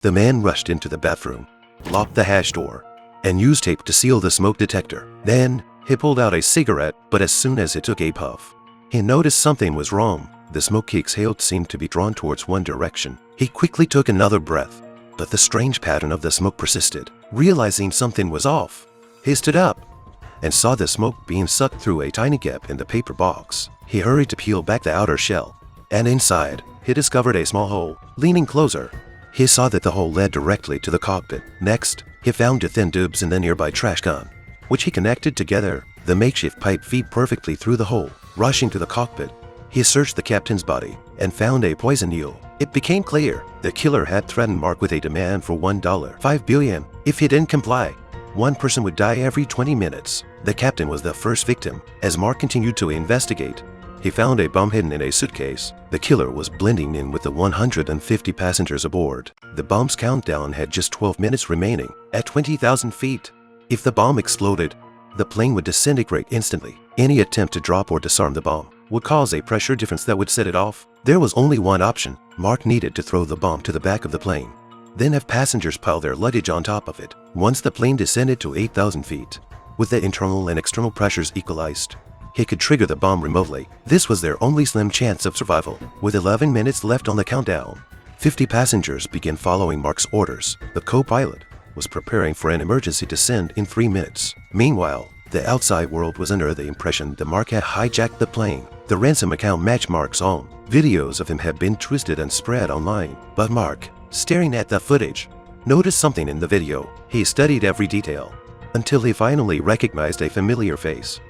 The man rushed into the bathroom, locked the hatch door, and used tape to seal the smoke detector. Then, he pulled out a cigarette, but as soon as he took a puff, he noticed something was wrong. The smoke he exhaled seemed to be drawn towards one direction. He quickly took another breath, but the strange pattern of the smoke persisted. Realizing something was off, he stood up and saw the smoke being sucked through a tiny gap in the paper box. He hurried to peel back the outer shell, and inside, he discovered a small hole. Leaning closer, he saw that the hole led directly to the cockpit. Next, he found the thin tubes in the nearby trash can, which he connected together. The makeshift pipe feed perfectly through the hole. Rushing to the cockpit, he searched the captain's body and found a poison eel. It became clear the killer had threatened Mark with a demand for $1.5 billion. If he didn't comply, one person would die every 20 minutes. The captain was the first victim. As Mark continued to investigate, he found a bomb hidden in a suitcase. The killer was blending in with the 150 passengers aboard. The bomb's countdown had just 12 minutes remaining. At 20,000 feet, if the bomb exploded, the plane would disintegrate instantly. Any attempt to drop or disarm the bomb would cause a pressure difference that would set it off. There was only one option. Mark needed to throw the bomb to the back of the plane, then have passengers pile their luggage on top of it. Once the plane descended to 8,000 feet, with the internal and external pressures equalized, he could trigger the bomb remotely. This was their only slim chance of survival. With 11 minutes left on the countdown, 50 passengers began following Mark's orders. The co-pilot was preparing for an emergency descent in 3 minutes. Meanwhile, the outside world was under the impression that Mark had hijacked the plane. The ransom account matched Mark's own. Videos of him had been twisted and spread online. But Mark, staring at the footage, noticed something in the video. He studied every detail until he finally recognized a familiar face.